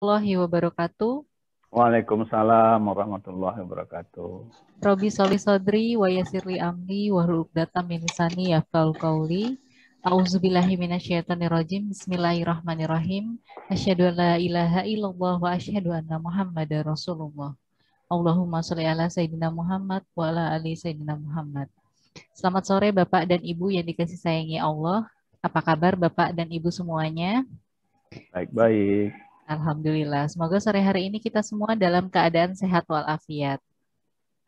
Warahmatullahi wabarakatuh. Waalaikumsalam warahmatullahi wabarakatuh. Robi soli sodri wa yasirli amri wahlul 'uqdatam min lisani yafqahu qawli. A'udzubillahi minasyaitonirrajim. Bismillahirrahmanirrahim. Asyhadu an la ilaha illallah wa asyhadu anna Muhammadar Rasulullah. Allahumma sholli ala sayyidina Muhammad wa ala ali sayyidina Muhammad. Selamat sore Bapak dan Ibu yang dikasih sayangi Allah. Apa kabar Bapak dan Ibu semuanya? Baik-baik. Alhamdulillah. Semoga sore hari ini kita semua dalam keadaan sehat walafiat.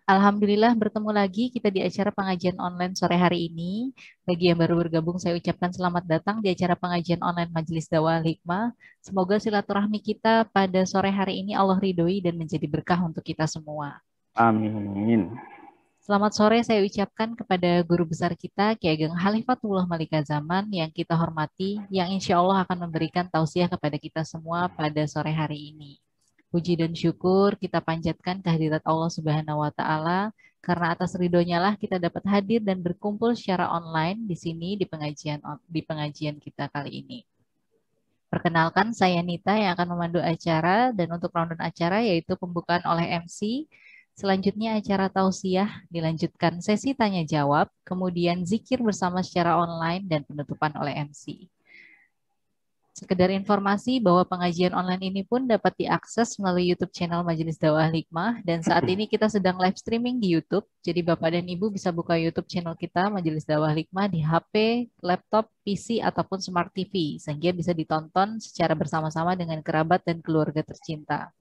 Alhamdulillah bertemu lagi kita di acara pengajian online sore hari ini. Bagi yang baru bergabung, saya ucapkan selamat datang di acara pengajian online Majelis Dakwah Hikmah. Semoga silaturahmi kita pada sore hari ini Allah ridhoi dan menjadi berkah untuk kita semua. Amin. Selamat sore saya ucapkan kepada guru besar kita, Ki Ageng Halifatullah Malika Zaman yang kita hormati, yang insya Allah akan memberikan tausiah kepada kita semua pada sore hari ini. Puji dan syukur kita panjatkan kehadirat Allah Subhanahu wa Ta'ala, karena atas ridhonya lah kita dapat hadir dan berkumpul secara online di sini di pengajian kita kali ini. Perkenalkan, saya Nita yang akan memandu acara, dan untuk rundown acara yaitu pembukaan oleh MC. Selanjutnya acara tausiah, dilanjutkan sesi tanya jawab, kemudian zikir bersama secara online dan penutupan oleh MC. Sekedar informasi bahwa pengajian online ini pun dapat diakses melalui YouTube channel Majelis Dakwah Hikmah, dan saat ini kita sedang live streaming di YouTube. Jadi Bapak dan Ibu bisa buka YouTube channel kita Majelis Dakwah Hikmah di HP, laptop, PC ataupun Smart TV sehingga bisa ditonton secara bersama-sama dengan kerabat dan keluarga tercinta.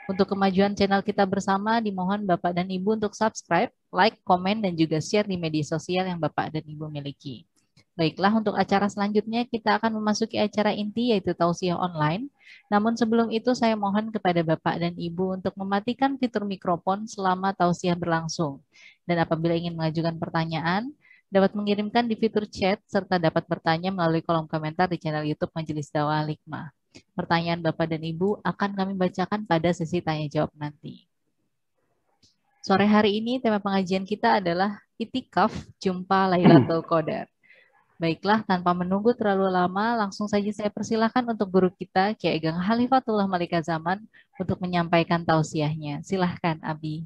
Untuk kemajuan channel kita bersama, dimohon Bapak dan Ibu untuk subscribe, like, komen, dan juga share di media sosial yang Bapak dan Ibu miliki. Baiklah, untuk acara selanjutnya kita akan memasuki acara inti yaitu tausiah online. Namun sebelum itu saya mohon kepada Bapak dan Ibu untuk mematikan fitur mikrofon selama tausiah berlangsung. Dan apabila ingin mengajukan pertanyaan, dapat mengirimkan di fitur chat serta dapat bertanya melalui kolom komentar di channel YouTube Majelis Dakwah Hikmah. Pertanyaan Bapak dan Ibu akan kami bacakan pada sesi tanya jawab nanti. Sore hari ini tema pengajian kita adalah Itikaf Jumpa Lailatul Qadar. Baiklah, tanpa menunggu terlalu lama, langsung saja saya persilahkan untuk guru kita, Ki Ageng Halifatullah Malika Zaman, untuk menyampaikan tausiahnya. Silahkan, Abi.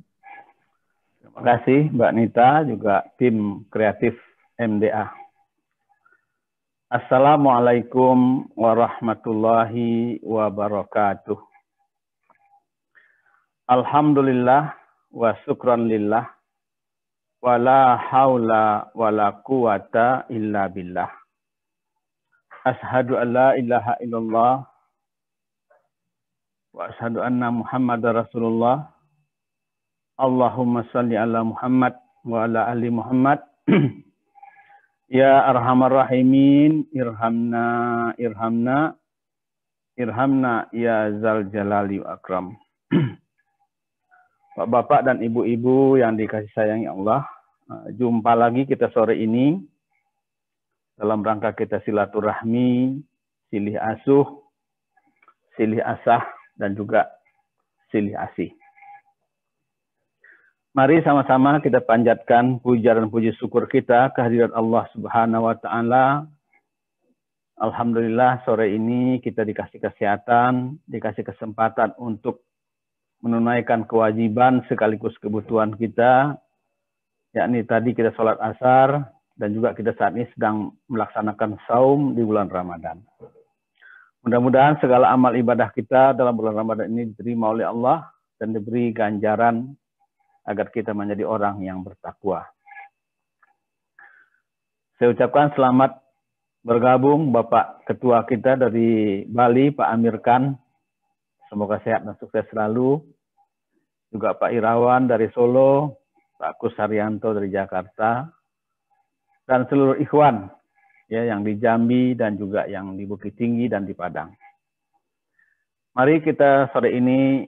Terima kasih Mbak Nita, juga tim kreatif MDA. Assalamualaikum warahmatullahi wabarakatuh. Alhamdulillah wa syukran lillah. Wala haula wala quwata illa billah. Ashhadu an la ilaha illallah wa ashhadu anna Muhammadar Rasulullah. Allahumma salli ala Muhammad wa ala ali Muhammad. Ya arhamar rahimin, irhamna irhamna irhamna ya zal jalali wa akram. Bapak dan ibu-ibu yang dikasih sayangi Allah, jumpa lagi kita sore ini dalam rangka kita silaturahmi, silih asuh, silih asah, dan juga silih asih. Mari sama-sama kita panjatkan puja dan puji syukur kita kehadirat Allah Subhanahu wa Ta'ala. Alhamdulillah sore ini kita dikasih kesehatan, dikasih kesempatan untuk menunaikan kewajiban sekaligus kebutuhan kita, yakni tadi kita sholat asar, dan juga kita saat ini sedang melaksanakan saum di bulan Ramadan. Mudah-mudahan segala amal ibadah kita dalam bulan Ramadan ini diterima oleh Allah dan diberi ganjaran agar kita menjadi orang yang bertakwa. Saya ucapkan selamat bergabung Bapak Ketua kita dari Bali, Pak Amir Khan. Semoga sehat dan sukses selalu. Juga Pak Irawan dari Solo, Pak Kus Haryanto dari Jakarta, dan seluruh ikhwan ya yang di Jambi dan juga yang di Bukit Tinggi dan di Padang. Mari kita sore ini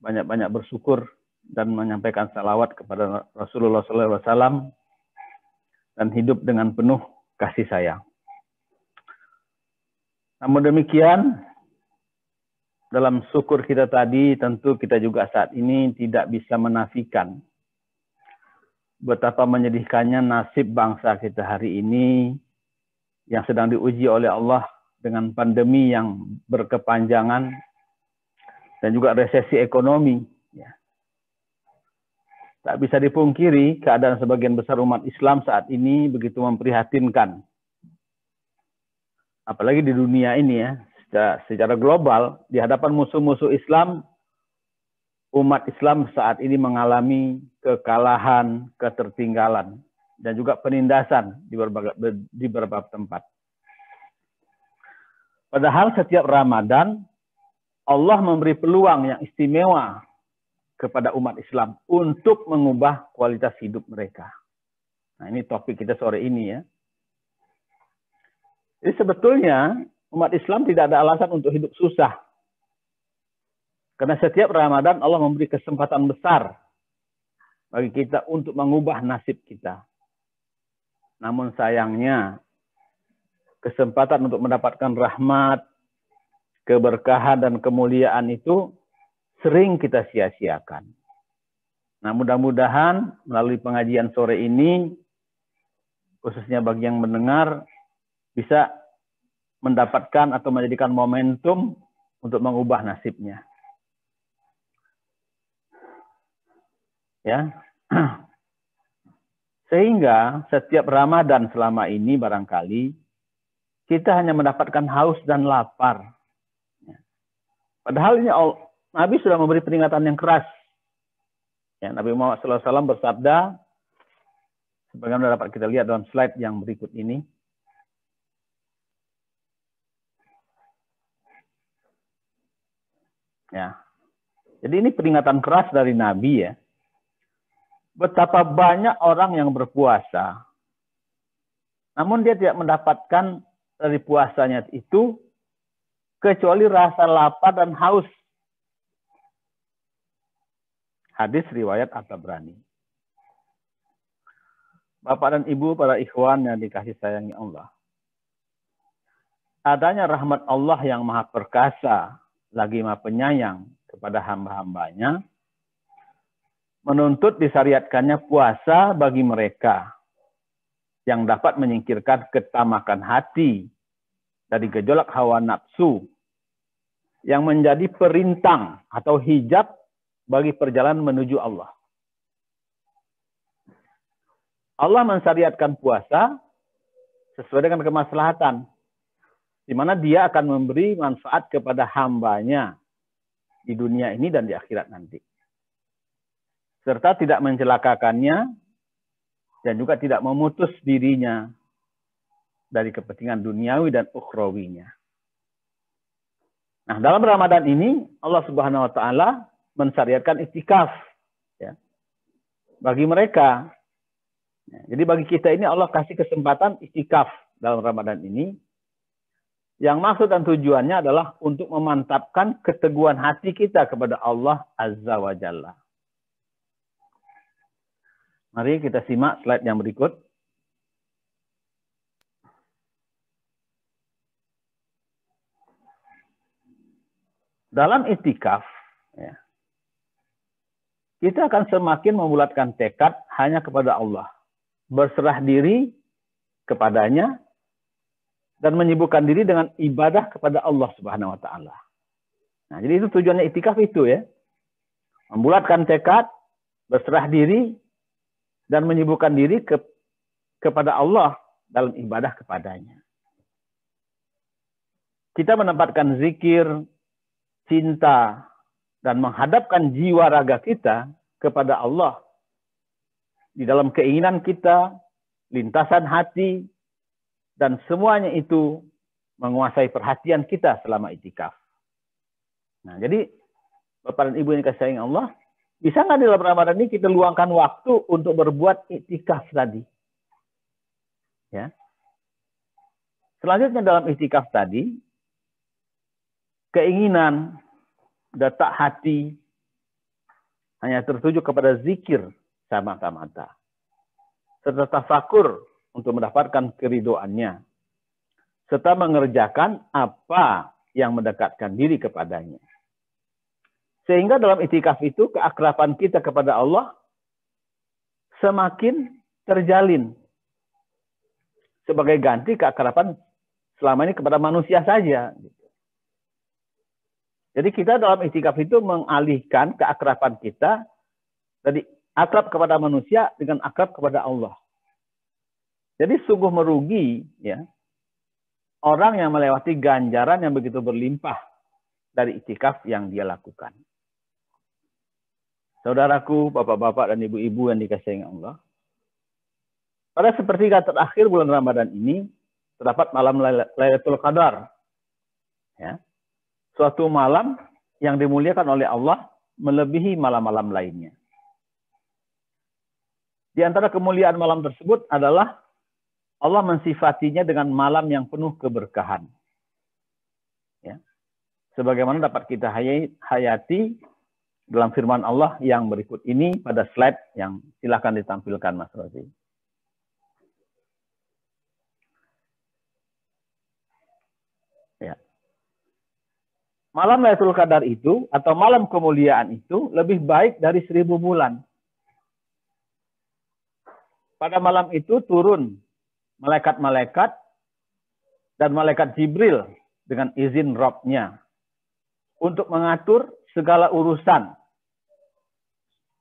banyak-banyak bersyukur dan menyampaikan salawat kepada Rasulullah SAW dan hidup dengan penuh kasih sayang. Namun demikian, dalam syukur kita tadi, tentu kita juga saat ini tidak bisa menafikan betapa menyedihkannya nasib bangsa kita hari ini yang sedang diuji oleh Allah dengan pandemi yang berkepanjangan dan juga resesi ekonomi. Ya. Tak bisa dipungkiri, keadaan sebagian besar umat Islam saat ini begitu memprihatinkan. Apalagi di dunia ini ya, secara global, di hadapan musuh-musuh Islam, umat Islam saat ini mengalami kekalahan, ketertinggalan, dan juga penindasan di beberapa tempat. Padahal setiap Ramadan, Allah memberi peluang yang istimewa kepada umat Islam untuk mengubah kualitas hidup mereka. Nah, ini topik kita sore ini ya. Jadi sebetulnya umat Islam tidak ada alasan untuk hidup susah. Karena setiap Ramadan Allah memberi kesempatan besar bagi kita untuk mengubah nasib kita. Namun sayangnya, kesempatan untuk mendapatkan rahmat, keberkahan, dan kemuliaan itu sering kita sia-siakan. Nah, mudah-mudahan melalui pengajian sore ini, khususnya bagi yang mendengar, bisa mendapatkan atau menjadikan momentum untuk mengubah nasibnya. Ya. Sehingga setiap Ramadan selama ini barangkali kita hanya mendapatkan haus dan lapar. Padahal ini Nabi sudah memberi peringatan yang keras. Ya, Nabi Muhammad SAW bersabda, sebagaimana dapat kita lihat dalam slide yang berikut ini. Ya. Jadi ini peringatan keras dari Nabi ya. Betapa banyak orang yang berpuasa, namun dia tidak mendapatkan dari puasanya itu kecuali rasa lapar dan haus. Hadis riwayat At-Tabrani. Bapak dan Ibu, para ikhwan yang dikasih sayangi Allah. Adanya rahmat Allah yang maha perkasa, lagi maha penyayang kepada hamba-hambanya, menuntut disyariatkannya puasa bagi mereka yang dapat menyingkirkan ketamakan hati dari gejolak hawa nafsu yang menjadi perintang atau hijab bagi perjalanan menuju Allah. Allah mensyariatkan puasa sesuai dengan kemaslahatan, di mana dia akan memberi manfaat kepada hambanya di dunia ini dan di akhirat nanti. Serta tidak mencelakakannya dan juga tidak memutus dirinya dari kepentingan duniawi dan ukhrawinya. Nah, dalam Ramadan ini Allah Subhanahu wa taala mensyariatkan iktikaf ya, bagi mereka. Jadi bagi kita ini Allah kasih kesempatan iktikaf dalam Ramadan ini. Yang maksud dan tujuannya adalah untuk memantapkan keteguhan hati kita kepada Allah Azza wa Jalla. Mari kita simak slide yang berikut. Dalam iktikaf, ya, kita akan semakin membulatkan tekad hanya kepada Allah. Berserah diri kepadanya dan menyibukkan diri dengan ibadah kepada Allah Subhanahu wa taala. Nah, jadi itu tujuannya iktikaf itu ya. Membulatkan tekad, berserah diri dan menyibukkan diri kepada Allah dalam ibadah kepadanya. Kita menempatkan zikir, cinta, dan menghadapkan jiwa raga kita kepada Allah di dalam keinginan kita, lintasan hati, dan semuanya itu menguasai perhatian kita selama iktikaf. Nah, jadi Bapak dan Ibu yang dikasihi Allah, bisa nggak di dalam Ramadan ini kita luangkan waktu untuk berbuat iktikaf tadi? Ya. Selanjutnya dalam iktikaf tadi, keinginan, detak hati hanya tertuju kepada zikir semata-mata, serta tafakur untuk mendapatkan keridhoannya, serta mengerjakan apa yang mendekatkan diri kepadanya. Sehingga dalam iktikaf itu keakraban kita kepada Allah semakin terjalin sebagai ganti keakraban selama ini kepada manusia saja. Jadi kita dalam itikaf itu mengalihkan keakraban kita dari akrab kepada manusia dengan akrab kepada Allah. Jadi sungguh merugi ya orang yang melewati ganjaran yang begitu berlimpah dari itikaf yang dia lakukan. Saudaraku, bapak-bapak dan ibu-ibu yang dikasihi Allah. Pada sepertiga terakhir bulan Ramadan ini terdapat malam Lailatul Qadar. Ya. Suatu malam yang dimuliakan oleh Allah melebihi malam-malam lainnya. Di antara kemuliaan malam tersebut adalah Allah mensifatinya dengan malam yang penuh keberkahan. Ya. Sebagaimana dapat kita hayati dalam firman Allah yang berikut ini pada slide yang silakan ditampilkan Mas Rozi. Ya. Malam Lailatul Qadar itu atau malam kemuliaan itu lebih baik dari 1000 bulan. Pada malam itu turun malaikat-malaikat dan malaikat Jibril dengan izin Rabb-nya untuk mengatur segala urusan.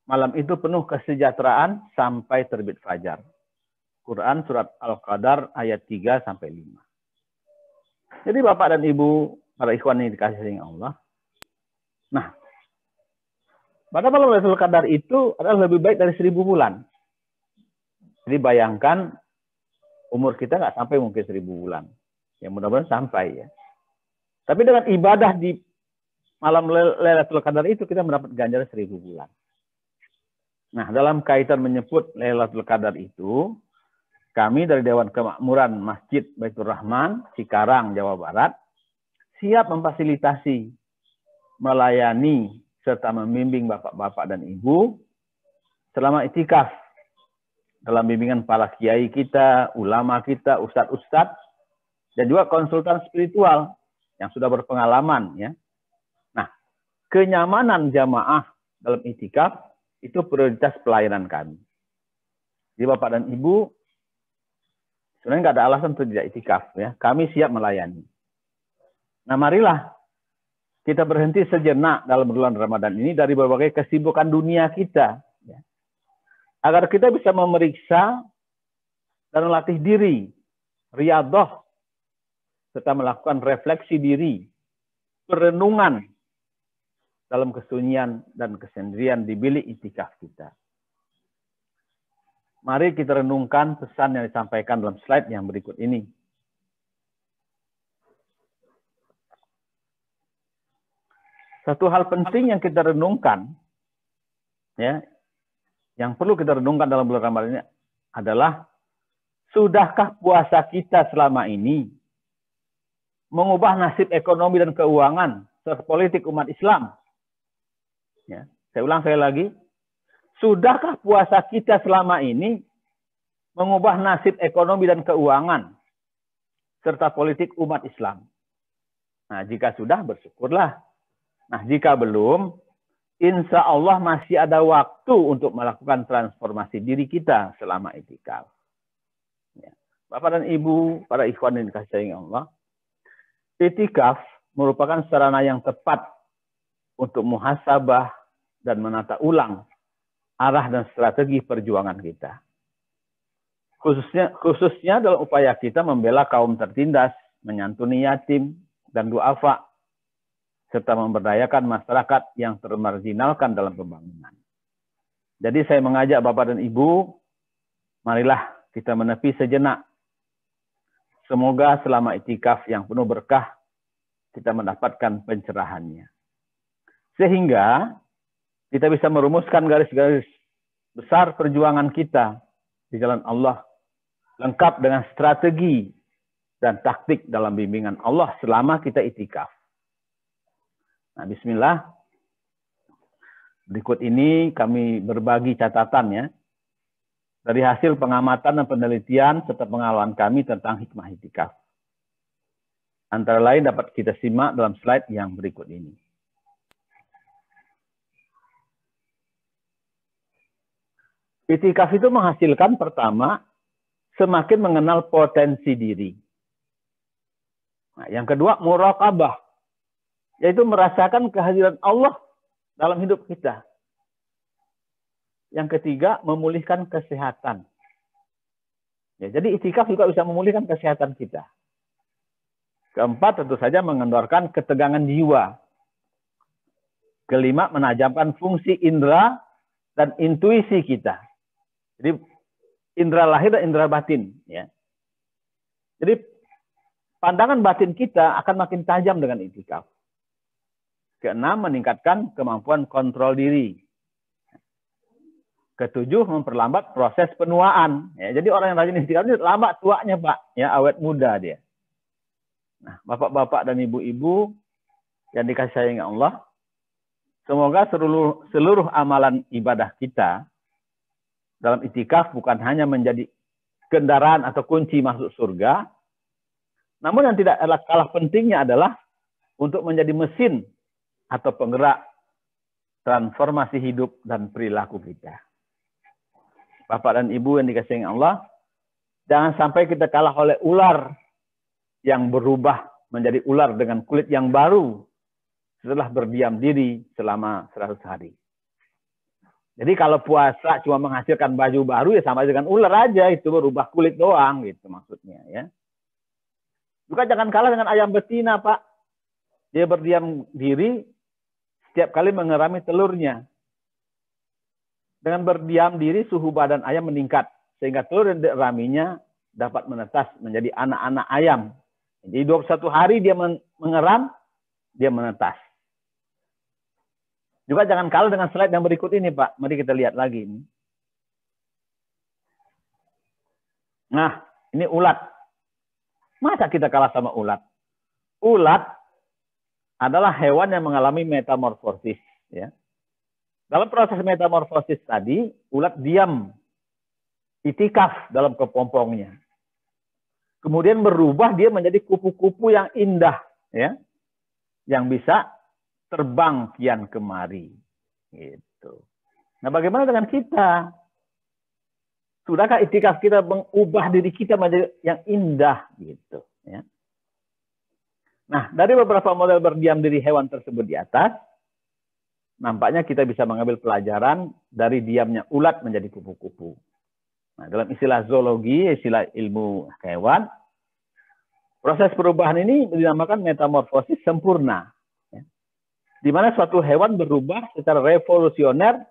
Malam itu penuh kesejahteraan sampai terbit fajar. Quran surat Al-Qadar ayat 3 sampai 5. Jadi Bapak dan Ibu, para ikhwan yang dikasihi Allah. Nah, pada malam Lailatul Qadar itu adalah lebih baik dari 1000 bulan. Jadi bayangkan umur kita nggak sampai mungkin 1000 bulan. Ya mudah-mudahan sampai ya. Tapi dengan ibadah di malam Lailatul Qadar itu kita mendapat ganjaran 1000 bulan. Nah, dalam kaitan menyebut Lailatul Qadar itu, kami dari Dewan Kemakmuran Masjid Baitur Rahman, Cikarang, Jawa Barat, siap memfasilitasi, melayani, serta membimbing bapak-bapak dan ibu selama itikaf dalam bimbingan para kiai kita, ulama kita, ustadz-ustadz, dan juga konsultan spiritual yang sudah berpengalaman. Ya. Nah, kenyamanan jamaah dalam itikaf itu prioritas pelayanan kami. Jadi Bapak dan Ibu, sebenarnya nggak ada alasan untuk tidak itikaf. Ya. Kami siap melayani. Nah, marilah kita berhenti sejenak dalam bulan Ramadan ini dari berbagai kesibukan dunia kita. Ya. Agar kita bisa memeriksa dan melatih diri, riyadhah, serta melakukan refleksi diri, perenungan dalam kesunyian dan kesendirian di bilik itikaf kita. Mari kita renungkan pesan yang disampaikan dalam slide yang berikut ini. Satu hal penting yang kita renungkan, ya, yang perlu kita renungkan dalam bulan Ramadan ini adalah, sudahkah puasa kita selama ini mengubah nasib ekonomi dan keuangan serta politik umat Islam? Ya, saya ulang sekali lagi. Sudahkah puasa kita selama ini mengubah nasib ekonomi dan keuangan serta politik umat Islam? Nah, jika sudah, bersyukurlah. Nah, jika belum, insya Allah masih ada waktu untuk melakukan transformasi diri kita selama itikaf. Ya. Bapak dan Ibu, para ikhwan yang dikasihi Allah, itikaf merupakan sarana yang tepat untuk muhasabah dan menata ulang arah dan strategi perjuangan kita. Khususnya dalam upaya kita membela kaum tertindas, menyantuni yatim dan duafa, serta memberdayakan masyarakat yang termarginalkan dalam pembangunan. Jadi saya mengajak Bapak dan Ibu, marilah kita menepi sejenak. Semoga selama itikaf yang penuh berkah, kita mendapatkan pencerahannya. Sehingga kita bisa merumuskan garis-garis besar perjuangan kita di jalan Allah, lengkap dengan strategi dan taktik dalam bimbingan Allah selama kita itikaf. Nah, bismillah. Berikut ini kami berbagi catatannya dari hasil pengamatan dan penelitian serta pengalaman kami tentang hikmah itikaf. Antara lain dapat kita simak dalam slide yang berikut ini. Itikaf itu menghasilkan, pertama, semakin mengenal potensi diri. Nah, yang kedua, muraqabah. yaitu merasakan kehadiran Allah dalam hidup kita. Yang ketiga, memulihkan kesehatan. Ya, jadi itikaf juga bisa memulihkan kesehatan kita. Keempat, tentu saja mengendorkan ketegangan jiwa. Kelima, menajamkan fungsi indera dan intuisi kita. Jadi indera lahir dan indera batin. Ya. Jadi pandangan batin kita akan makin tajam dengan itikaf. Keenam, meningkatkan kemampuan kontrol diri. Ketujuh, memperlambat proses penuaan. Ya, jadi orang yang rajin itikaf ini lambat tuanya, Pak. Ya, awet muda dia. Nah, bapak-bapak dan ibu-ibu yang dikasih sayang Allah, semoga seluruh amalan ibadah kita dalam itikaf bukan hanya menjadi kendaraan atau kunci masuk surga, namun yang tidak kalah pentingnya adalah untuk menjadi mesin atau penggerak transformasi hidup dan perilaku kita. Bapak dan Ibu yang dikasihi Allah, jangan sampai kita kalah oleh ular yang berubah menjadi ular dengan kulit yang baru setelah berdiam diri selama 100 hari. Jadi kalau puasa cuma menghasilkan baju baru, ya sama dengan ular aja, itu berubah kulit doang, gitu maksudnya. Ya. Juga jangan kalah dengan ayam betina, Pak. Dia berdiam diri setiap kali mengerami telurnya. Dengan berdiam diri, suhu badan ayam meningkat. Sehingga telur yang diraminya dapat menetas menjadi anak-anak ayam. Jadi 21 hari dia mengeram, dia menetas. Juga jangan kalah dengan slide yang berikut ini, Pak. Mari kita lihat lagi. Nah, ini ulat. Masa kita kalah sama ulat? Ulat adalah hewan yang mengalami metamorfosis. Ya. Dalam proses metamorfosis tadi, ulat diam, itikaf dalam kepompongnya. Kemudian berubah dia menjadi kupu-kupu yang indah, ya, yang bisa terbang kian kemari. Gitu. Nah, bagaimana dengan kita? Sudahkah itikaf kita mengubah diri kita menjadi yang indah, gitu? Ya. Nah, dari beberapa model berdiam diri hewan tersebut di atas, nampaknya kita bisa mengambil pelajaran dari diamnya ulat menjadi kupu-kupu. Nah, dalam istilah zoologi, istilah ilmu hewan, proses perubahan ini dinamakan metamorfosis sempurna. Ya. Di mana suatu hewan berubah secara revolusioner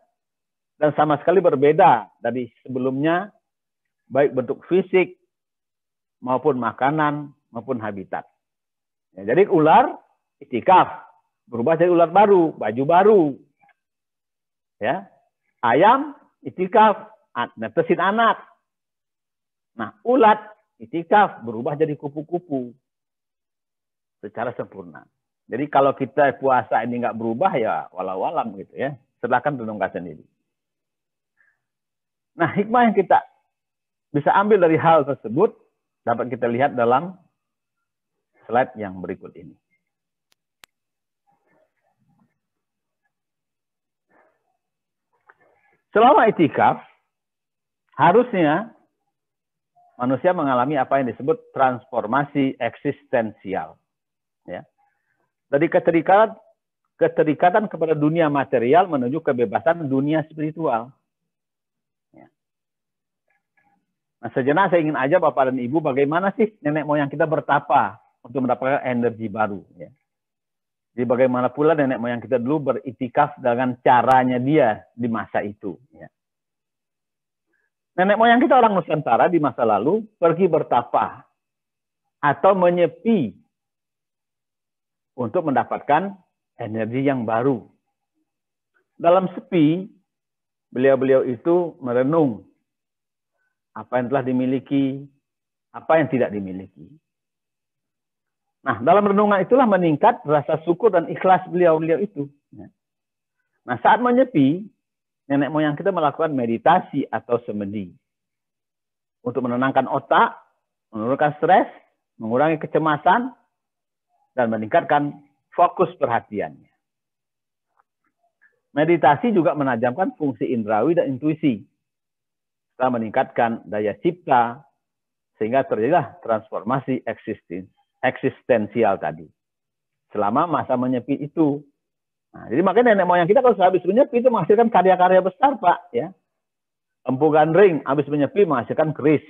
dan sama sekali berbeda dari sebelumnya, baik bentuk fisik, maupun makanan, maupun habitat. Ya, jadi ular, itikaf. Berubah jadi ular baru, baju baru. Ya. Ayam, itikaf, netesin anak. Nah, ulat, itikaf, berubah jadi kupu-kupu. Secara sempurna. Jadi kalau kita puasa ini nggak berubah, ya walau-alam gitu ya. Silakan renungkan sendiri. Nah, hikmah yang kita bisa ambil dari hal tersebut, dapat kita lihat dalam slide yang berikut ini. Selama itikaf, harusnya manusia mengalami apa yang disebut transformasi eksistensial. Ya. Dari keterikatan kepada dunia material menuju kebebasan dunia spiritual. Ya. Nah, sejenak saya ingin aja Bapak dan Ibu, bagaimana sih nenek moyang kita bertapa untuk mendapatkan energi baru. Ya. Jadi bagaimana pula nenek moyang kita dulu beritikaf dengan caranya dia di masa itu. Ya. Nenek moyang kita orang Nusantara di masa lalu pergi bertapa atau menyepi untuk mendapatkan energi yang baru. Dalam sepi, beliau-beliau itu merenung apa yang telah dimiliki, apa yang tidak dimiliki. Nah, dalam renungan itulah meningkat rasa syukur dan ikhlas beliau-beliau itu. Nah, saat menyepi, nenek moyang kita melakukan meditasi atau semedi. Untuk menenangkan otak, menurunkan stres, mengurangi kecemasan, dan meningkatkan fokus perhatiannya. Meditasi juga menajamkan fungsi indrawi dan intuisi. Setelah meningkatkan daya cipta, sehingga terjadilah transformasi eksistensial tadi. selama masa menyepi itu. Nah, jadi makanya nenek moyang kita kalau habis menyepi itu menghasilkan karya-karya besar, Pak. Ya. Empu Gandring habis menyepi menghasilkan keris.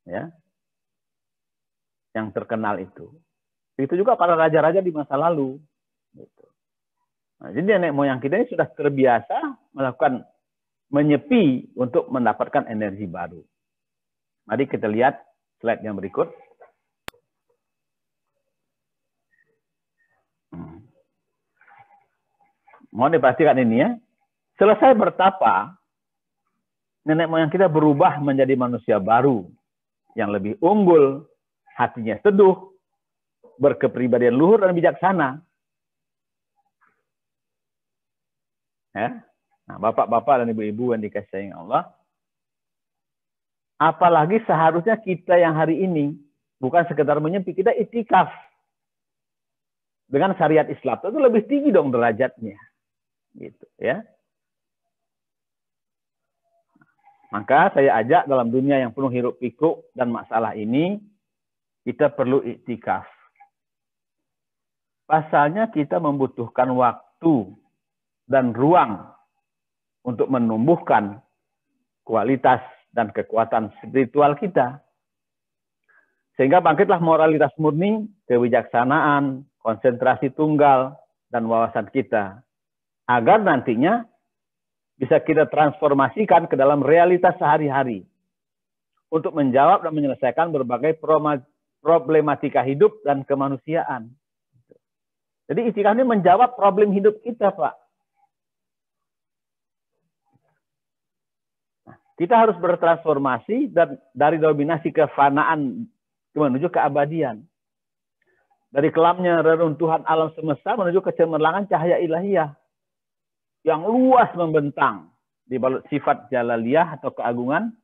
Ya. Yang terkenal itu. Itu juga para raja-raja di masa lalu. Gitu. Nah, jadi nenek moyang kita ini sudah terbiasa melakukan menyepi untuk mendapatkan energi baru. Mari kita lihat slide yang berikut. Mohon dipastikan ini ya. Selesai bertapa, nenek moyang kita berubah menjadi manusia baru yang lebih unggul, hatinya teduh, berkepribadian luhur dan bijaksana. Ya. Nah, bapak-bapak dan ibu-ibu yang dikasihi Allah, apalagi seharusnya kita yang hari ini bukan sekedar menyepi, kita itikaf dengan syariat Islam itu lebih tinggi dong derajatnya. Gitu ya. Maka saya ajak dalam dunia yang penuh hiruk pikuk dan masalah ini, kita perlu iktikaf. Pasalnya kita membutuhkan waktu dan ruang untuk menumbuhkan kualitas dan kekuatan spiritual kita. Sehingga bangkitlah moralitas murni, kebijaksanaan, konsentrasi tunggal, dan wawasan kita. Agar nantinya bisa kita transformasikan ke dalam realitas sehari-hari untuk menjawab dan menyelesaikan berbagai problematika hidup dan kemanusiaan. Jadi iktikaf ini menjawab problem hidup kita, Pak. Nah, kita harus bertransformasi dan dari dominasi kefanaan menuju keabadian. Dari kelamnya reruntuhan alam semesta menuju kecemerlangan cahaya ilahiyah yang luas membentang di balut sifat jalaliyah atau keagungan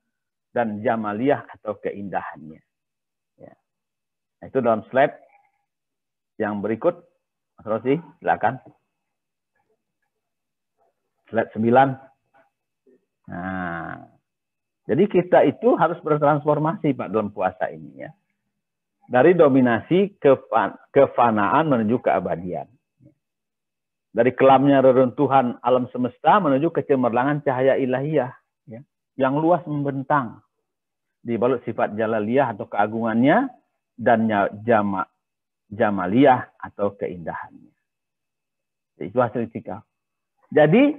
dan jamaliyah atau keindahannya. Ya. Nah, itu dalam slide yang berikut. Mas Rosi, silakan. Slide 9. Nah, jadi kita itu harus bertransformasi, Pak, dalam puasa ini ya. Dari dominasi kefanaan menuju keabadian. Dari kelamnya reruntuhan alam semesta menuju kecemerlangan cahaya ilahiyah ya, yang luas membentang di balut sifat jalaliyah atau keagungannya dan jamaliyah atau keindahannya. Itu hasil iktikaf. Jadi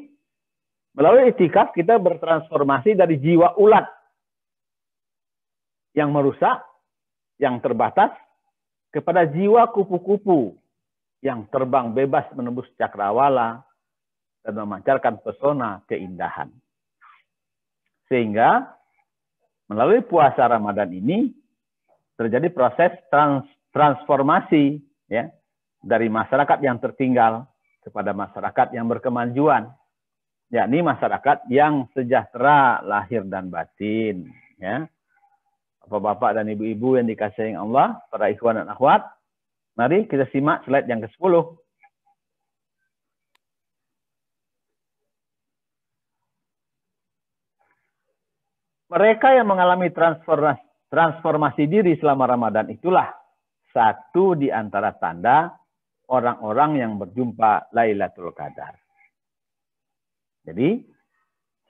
melalui iktikaf kita bertransformasi dari jiwa ulat yang merusak, yang terbatas, kepada jiwa kupu-kupu yang terbang bebas menembus cakrawala dan memancarkan pesona keindahan. Sehingga melalui puasa Ramadan ini terjadi proses transformasi ya, dari masyarakat yang tertinggal kepada masyarakat yang berkemajuan, yakni masyarakat yang sejahtera lahir dan batin. Ya. Bapak-bapak dan ibu-ibu yang dikasihi Allah, para ikhwan dan akhwat, mari kita simak slide yang ke-10. Mereka yang mengalami transformasi diri selama Ramadan itulah satu di antara tanda orang-orang yang berjumpa Lailatul Qadar. Jadi,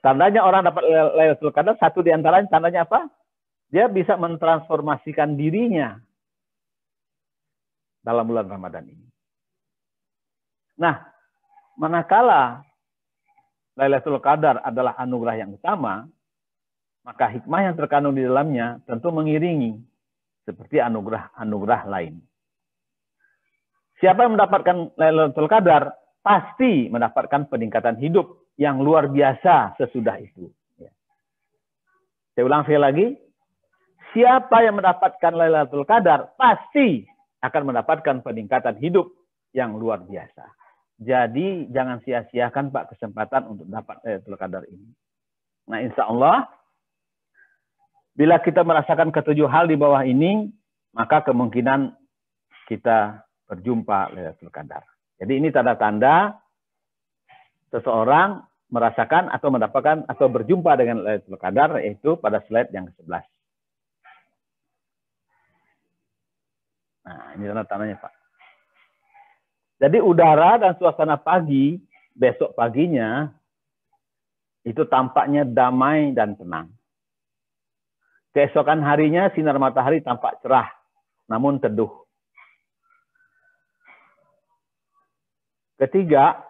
tandanya orang dapat Lailatul Qadar, satu di antaranya tandanya apa? Dia bisa mentransformasikan dirinya dalam bulan Ramadan ini. Nah, manakala Lailatul Qadar adalah anugerah yang utama, maka hikmah yang terkandung di dalamnya tentu mengiringi seperti anugerah-anugerah lain. Siapa yang mendapatkan Lailatul Qadar pasti mendapatkan peningkatan hidup yang luar biasa sesudah itu. Saya ulang sekali lagi, siapa yang mendapatkan Lailatul Qadar pasti akan mendapatkan peningkatan hidup yang luar biasa. Jadi jangan sia-siakan Pak kesempatan untuk dapat Lailatul Qadar ini. Nah, insya Allah bila kita merasakan ketujuh hal di bawah ini, maka kemungkinan kita berjumpa Lailatul Qadar. Jadi ini tanda-tanda seseorang merasakan atau mendapatkan atau berjumpa dengan Lailatul Qadar, yaitu pada slide yang ke-11. Nah, ini tanda-tandanya Pak. Jadi udara dan suasana pagi, besok paginya, itu tampaknya damai dan tenang. Keesokan harinya sinar matahari tampak cerah, namun teduh. Ketiga,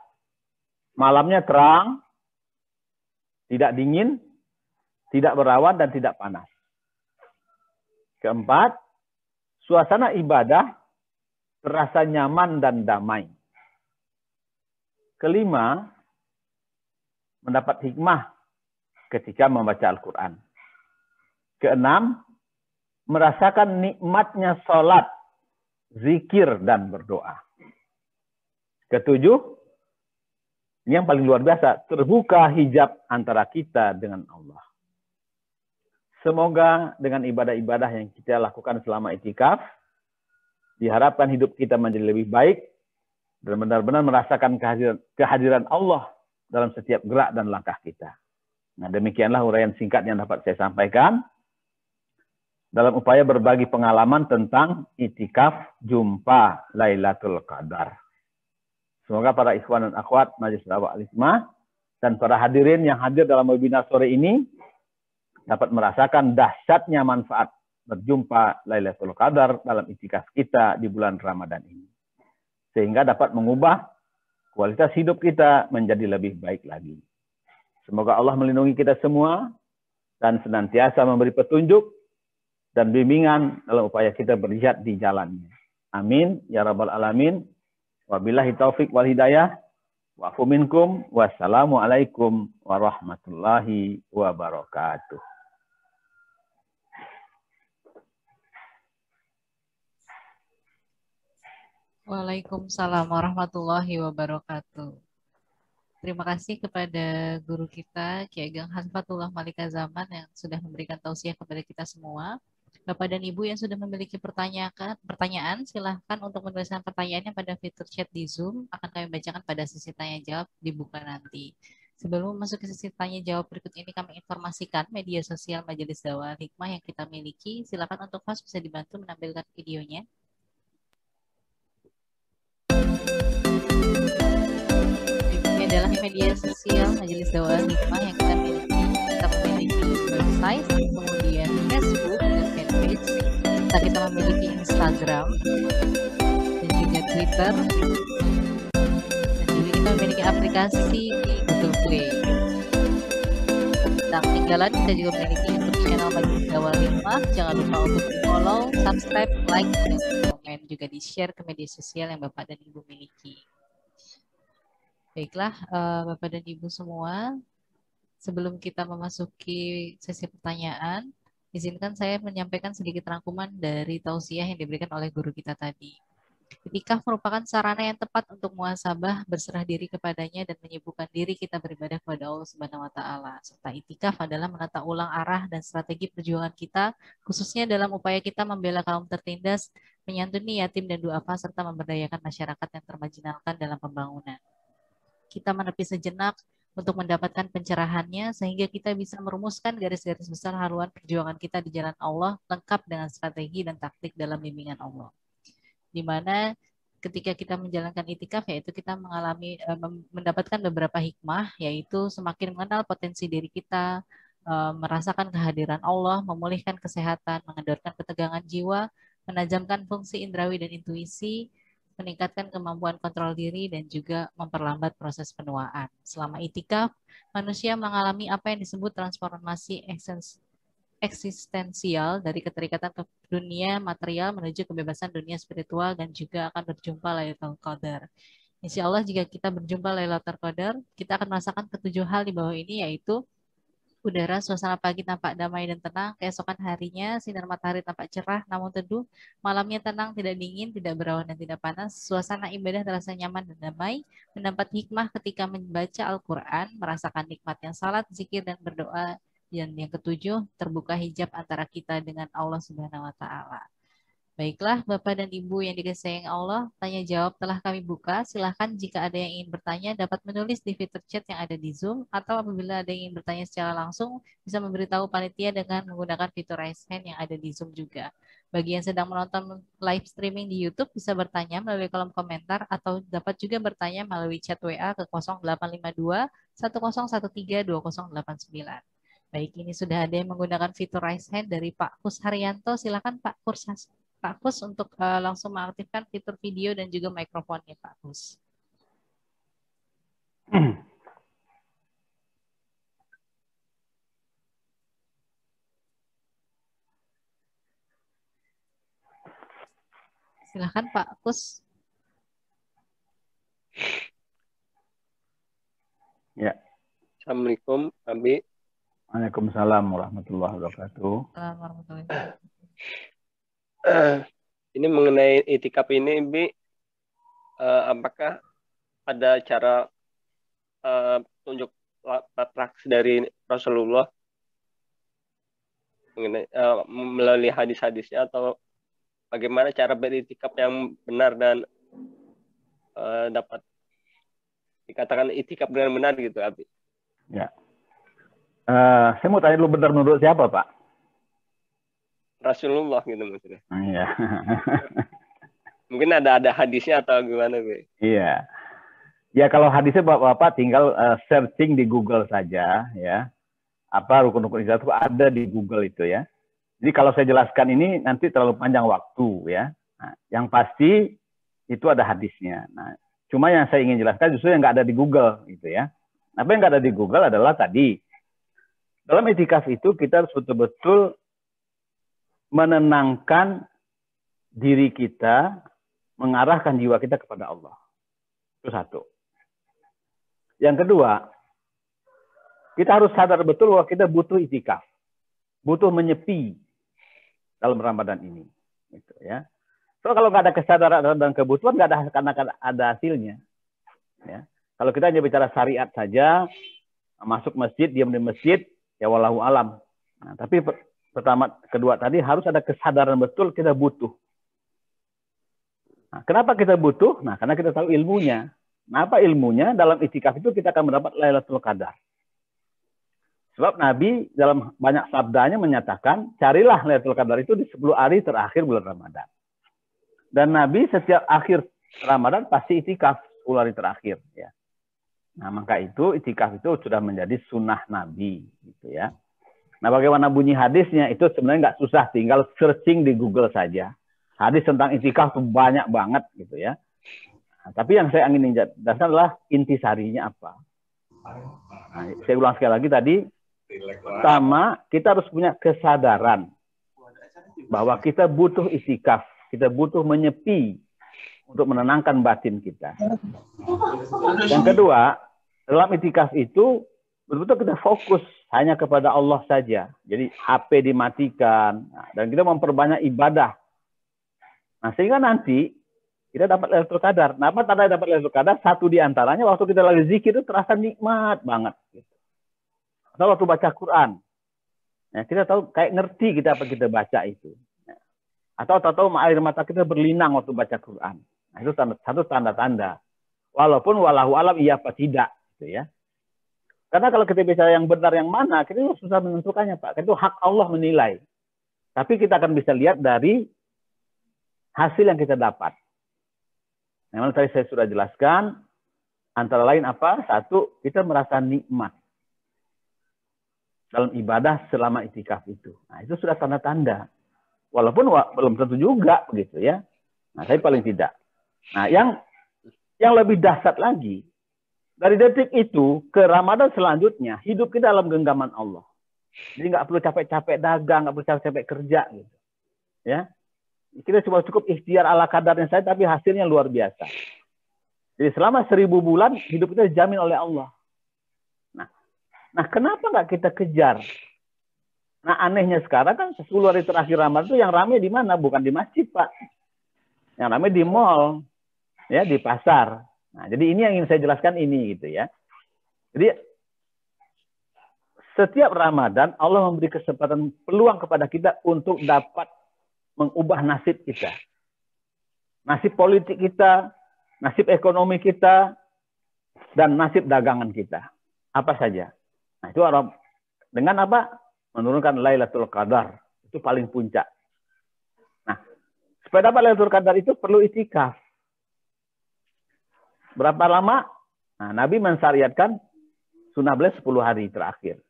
malamnya terang, tidak dingin, tidak berawan, dan tidak panas. Keempat, suasana ibadah terasa nyaman dan damai. Kelima, mendapat hikmah ketika membaca Al-Quran. Keenam, merasakan nikmatnya sholat, zikir, dan berdoa. Ketujuh, yang paling luar biasa, terbuka hijab antara kita dengan Allah. Semoga dengan ibadah-ibadah yang kita lakukan selama itikaf, diharapkan hidup kita menjadi lebih baik dan benar-benar merasakan kehadiran Allah dalam setiap gerak dan langkah kita. Nah, demikianlah uraian singkat yang dapat saya sampaikan dalam upaya berbagi pengalaman tentang itikaf jumpa Lailatul Qadar. Semoga para ikhwan dan akhwat Majelis Dakwah Al-Hikmah dan para hadirin yang hadir dalam webinar sore ini dapat merasakan dahsyatnya manfaat berjumpa Lailatul Qadar dalam itikaf kita di bulan Ramadan ini. Sehingga dapat mengubah kualitas hidup kita menjadi lebih baik lagi. Semoga Allah melindungi kita semua dan senantiasa memberi petunjuk dan bimbingan dalam upaya kita berjihad di jalannya. Amin ya rabbal alamin. Wabillahi taufik wal hidayah. Wa'fu minkum. Wassalamualaikum warahmatullahi wabarakatuh. Waalaikumsalam warahmatullahi wabarakatuh. Terima kasih kepada guru kita, Ki Ageng Halifatullah Malika Zaman yang sudah memberikan tausiah kepada kita semua. Bapak dan Ibu yang sudah memiliki pertanyaan, silahkan untuk menuliskan pertanyaannya pada fitur chat di Zoom. Akan kami bacakan pada sesi tanya jawab dibuka nanti. Sebelum masuk ke sesi tanya jawab berikut ini, kami informasikan media sosial Majelis Dakwah Hikmah yang kita miliki. Silakan untuk host bisa dibantu menampilkan videonya. Adalah media sosial Majelis Dakwah Hikmah yang kita miliki. Kita memiliki website, kemudian Facebook dan fanpage. Kita memiliki Instagram dan juga Twitter. Dan juga kita memiliki aplikasi di Google Play. Tak ketinggalan, kita juga memiliki YouTube channel Majelis Dakwah Hikmah. Jangan lupa untuk di follow, subscribe, like, dan komen. Juga di share ke media sosial yang Bapak dan Ibu miliki. Baiklah, Bapak dan Ibu semua, sebelum kita memasuki sesi pertanyaan, izinkan saya menyampaikan sedikit rangkuman dari tausiah yang diberikan oleh guru kita tadi. Itikaf merupakan sarana yang tepat untuk muhasabah, berserah diri kepadanya, dan menyibukkan diri kita beribadah kepada Allah Subhanahu wa Ta'ala. Serta itikaf adalah menata ulang arah dan strategi perjuangan kita, khususnya dalam upaya kita membela kaum tertindas, menyantuni yatim dan duafa, serta memberdayakan masyarakat yang termarginalkan dalam pembangunan. Kita menepi sejenak untuk mendapatkan pencerahannya sehingga kita bisa merumuskan garis-garis besar haluan perjuangan kita di jalan Allah lengkap dengan strategi dan taktik dalam bimbingan Allah. Di mana ketika kita menjalankan itikaf yaitu kita mendapatkan beberapa hikmah, yaitu semakin mengenal potensi diri kita, merasakan kehadiran Allah, memulihkan kesehatan, mengendorkan ketegangan jiwa, menajamkan fungsi indrawi dan intuisi, meningkatkan kemampuan kontrol diri, dan juga memperlambat proses penuaan. Selama itikaf, manusia mengalami apa yang disebut transformasi eksistensial dari keterikatan ke dunia material menuju kebebasan dunia spiritual, dan juga akan berjumpa Lailatul Qadar. Insya Allah jika kita berjumpa Lailatul Qadar, kita akan merasakan ketujuh hal di bawah ini, yaitu udara, suasana pagi tampak damai dan tenang, keesokan harinya sinar matahari tampak cerah namun teduh, malamnya tenang, tidak dingin, tidak berawan dan tidak panas, suasana ibadah terasa nyaman dan damai, mendapat hikmah ketika membaca Al-Quran, merasakan nikmatnya salat, zikir dan berdoa, dan yang ketujuh, terbuka hijab antara kita dengan Allah Subhanahu wa Ta'ala. Baiklah, Bapak dan Ibu yang dikasihi Allah, tanya jawab telah kami buka. Silahkan jika ada yang ingin bertanya dapat menulis di fitur chat yang ada di Zoom, atau apabila ada yang ingin bertanya secara langsung bisa memberitahu panitia dengan menggunakan fitur raise hand yang ada di Zoom juga. Bagi yang sedang menonton live streaming di YouTube bisa bertanya melalui kolom komentar atau dapat juga bertanya melalui chat WA ke 0852 1013 2089. Baik, ini sudah ada yang menggunakan fitur raise hand dari Pak Kus Haryanto. Silakan Pak Kus untuk langsung mengaktifkan fitur video dan juga mikrofonnya Pak Kus. Silakan Pak Kus. Ya. Assalamualaikum, Abi. Waalaikumsalam warahmatullahi wabarakatuh. Ini mengenai itikaf ini, Bi, apakah ada cara tunjuk praksi dari Rasulullah mengenai melalui hadis-hadisnya, atau bagaimana cara beritikaf yang benar dan dapat dikatakan itikaf dengan benar gitu, Abi? Ya. Saya mau tanya dulu, benar menurut siapa, Pak? Rasulullah gitu maksudnya. Iya. Mungkin ada hadisnya atau gimana, Bi? Iya. Ya kalau hadisnya Bapak tinggal searching di Google saja ya. Apa rukun-rukun Islam itu ada di Google itu ya. Jadi kalau saya jelaskan ini nanti terlalu panjang waktu ya. Nah, yang pasti itu ada hadisnya. Nah, cuma yang saya ingin jelaskan justru yang nggak ada di Google gitu ya. Apa yang nggak ada di Google adalah tadi dalam itikaf itu kita harus betul-betul menenangkan diri kita, mengarahkan jiwa kita kepada Allah. Itu satu. Yang kedua, kita harus sadar betul bahwa kita butuh itikaf, butuh menyepi dalam Ramadan ini. Gitu, ya. So, kalau nggak ada kesadaran dan kebutuhan, nggak ada hasilnya. Ya. Kalau kita hanya bicara syariat saja, masuk masjid, diam di masjid, ya wallahu alam. Nah, tapi kedua tadi harus ada kesadaran betul kita butuh. Nah, kenapa kita butuh? Nah, karena kita tahu ilmunya. Nah, apa ilmunya? Dalam itikaf itu kita akan mendapat Lailatul Qadar. Sebab Nabi dalam banyak sabdanya menyatakan, carilah Lailatul Qadar itu di 10 hari terakhir bulan Ramadan. Dan Nabi setiap akhir Ramadan pasti itikaf 10 hari terakhir. Ya. Nah, maka itu itikaf itu sudah menjadi sunnah Nabi. Gitu ya. Nah, bagaimana bunyi hadisnya itu sebenarnya nggak susah, tinggal searching di Google saja. Hadis tentang itikaf itu banyak banget gitu ya. Nah, tapi yang saya ingin jelaskan adalah intisarinya apa. Nah, saya ulang sekali lagi tadi, pertama kita harus punya kesadaran bahwa kita butuh itikaf, kita butuh menyepi untuk menenangkan batin kita. Yang kedua, dalam itikaf itu betul-betul kita fokus hanya kepada Allah saja. Jadi HP dimatikan, dan kita memperbanyak ibadah. Nah, sehingga nanti kita dapat Lailatul Qadar. Nah, apa tanda dapat Lailatul Qadar? Satu di antaranya waktu kita lagi zikir itu terasa nikmat banget. Atau waktu baca Quran. Nah, kita tahu kayak ngerti kita apa kita baca itu. Atau tahu air mata kita berlinang waktu baca Quran. Nah, itu satu tanda-tanda. Walaupun walahu alam iya apa tidak. Gitu ya. Karena kalau kita bicara yang benar yang mana, kita susah menentukannya, Pak. Itu hak Allah menilai. Tapi kita akan bisa lihat dari hasil yang kita dapat. Memang tadi saya sudah jelaskan, antara lain apa? Satu, kita merasa nikmat dalam ibadah selama itikaf itu. Nah, itu sudah tanda-tanda. Walaupun belum tentu juga begitu ya. Nah, tapi paling tidak. Nah, yang lebih dahsyat lagi, dari detik itu ke Ramadan selanjutnya, hidup kita dalam genggaman Allah. Jadi nggak perlu capek-capek dagang, nggak perlu capek-capek kerja gitu. Ya. Kita cuma cukup ikhtiar ala kadarnya saja, tapi hasilnya luar biasa. Jadi selama 1000 bulan, hidup kita dijamin oleh Allah. Nah, kenapa nggak kita kejar? Nah, anehnya sekarang kan 10 hari terakhir Ramadan itu yang ramai di mana? Bukan di masjid, Pak. Yang ramai di mall, ya, di pasar. Nah, jadi ini yang ingin saya jelaskan ini, gitu ya. Jadi setiap Ramadan Allah memberi kesempatan peluang kepada kita untuk dapat mengubah nasib kita. Nasib politik kita, nasib ekonomi kita, dan nasib dagangan kita. Apa saja. Nah, itu dengan apa? Menurunkan Lailatul Qadar. Itu paling puncak. supaya dapat Lailatul Qadar itu perlu itikaf. Berapa lama? Nah, Nabi mensyariatkan sunnah beliau 10 hari terakhir.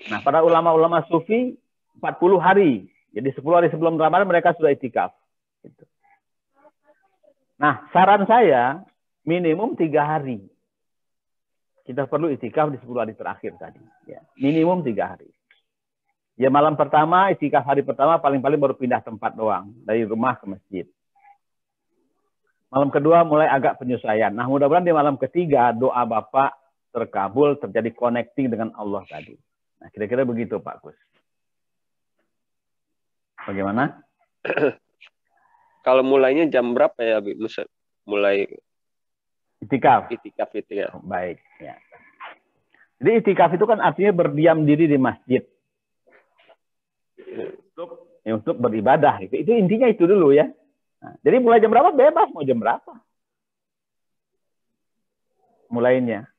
Nah, para ulama-ulama sufi 40 hari. Jadi 10 hari sebelum Ramadan mereka sudah itikaf. Gitu. Nah, saran saya minimum 3 hari. Kita perlu itikaf di 10 hari terakhir tadi. Ya, minimum 3 hari. Ya malam pertama, itikaf hari pertama paling-paling baru pindah tempat doang. Dari rumah ke masjid. Malam kedua mulai agak penyesuaian. Nah, mudah-mudahan di malam ketiga doa Bapak terkabul, terjadi connecting dengan Allah tadi. Nah, kira-kira begitu Pak Gus. Bagaimana? Kalau mulainya jam berapa ya, mulai itikaf? Itikaf itu ya. Baik. Ya. Jadi itikaf itu kan artinya berdiam diri di masjid. Untuk beribadah. Itu intinya itu dulu ya. Nah, jadi mulai jam berapa bebas, mau jam berapa. Mulainya.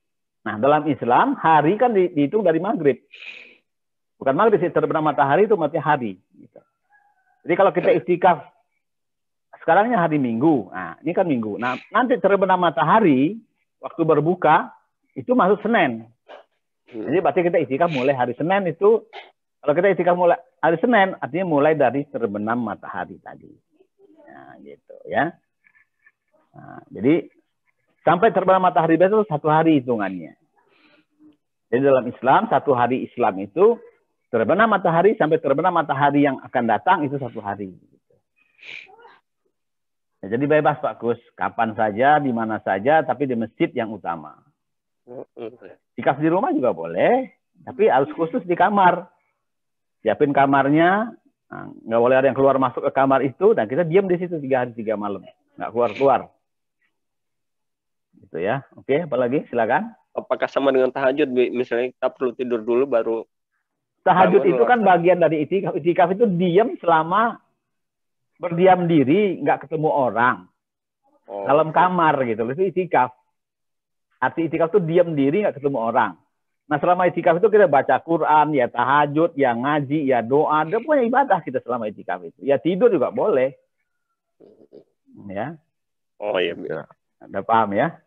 Nah, dalam Islam, hari kan dihitung dari maghrib. Bukan maghrib, terbenam matahari itu artinya hari. Jadi kalau kita itikaf, sekarangnya hari Minggu. Nah, ini kan Minggu. Nah, nanti terbenam matahari, waktu berbuka, itu masuk Senin. Jadi berarti kita itikaf mulai hari Senin itu, kalau kita itikaf mulai hari Senin, artinya mulai dari terbenam matahari tadi. Nah, gitu ya. Nah, jadi sampai terbenam matahari besok 1 hari hitungannya. Jadi dalam Islam 1 hari Islam itu terbenam matahari sampai terbenam matahari yang akan datang itu 1 hari. Ya, jadi bebas Pak Gus, kapan saja, di mana saja, tapi di masjid yang utama. Itikaf di rumah juga boleh, tapi harus khusus di kamar. Siapin kamarnya. Nah, nggak boleh ada yang keluar masuk ke kamar itu dan kita diam di situ 3 hari 3 malam, nggak keluar. Gitu ya. Oke, apalagi silakan. Apakah sama dengan tahajud, misalnya kita perlu tidur dulu baru? Tahajud itu kan bagian dari itikaf. Itikaf itu diam selama berdiam diri, nggak ketemu orang. Dalam kamar gitu. Itu itikaf. Arti itikaf itu diam diri, nggak ketemu orang. Nah, selama itikaf itu kita baca Quran, ya tahajud, ya ngaji, ya doa. Ada punya ibadah kita selama itikaf itu. Ya tidur juga boleh. Ya. Oh iya. Ada paham ya?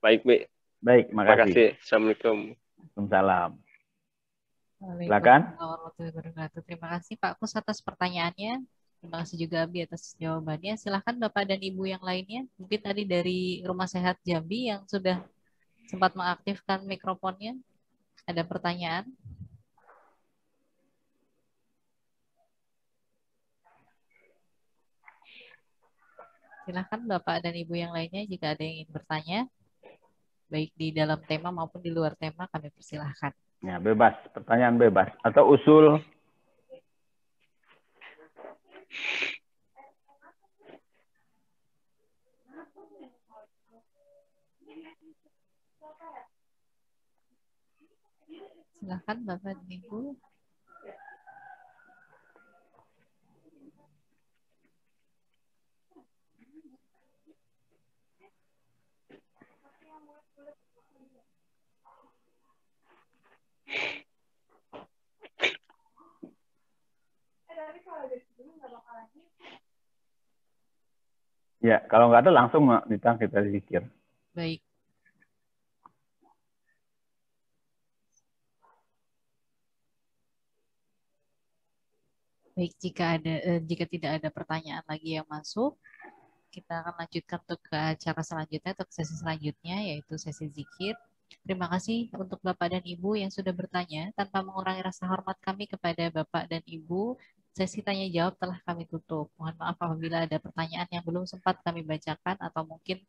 Baik, Bi. Baik, makasih. Assalamualaikum. Waalaikumsalam. Silakan. Terima kasih Pak Kus atas pertanyaannya. Terima kasih juga Abi atas jawabannya. Silahkan Bapak dan Ibu yang lainnya. Mungkin tadi dari Rumah Sehat Jambi yang sudah sempat mengaktifkan mikrofonnya. Ada pertanyaan? Silahkan Bapak dan Ibu yang lainnya jika ada yang ingin bertanya. Baik di dalam tema maupun di luar tema kami persilahkan. Ya, bebas. Pertanyaan bebas. Atau usul. Silahkan Bapak dan Ibu. Ya, kalau nggak ada langsung kita zikir. Baik. Baik, jika tidak ada pertanyaan lagi yang masuk, kita akan lanjutkan untuk ke acara selanjutnya atau ke sesi selanjutnya, yaitu sesi zikir. Terima kasih untuk Bapak dan Ibu yang sudah bertanya. Tanpa mengurangi rasa hormat kami kepada Bapak dan Ibu, sesi tanya jawab telah kami tutup. Mohon maaf apabila ada pertanyaan yang belum sempat kami bacakan atau mungkin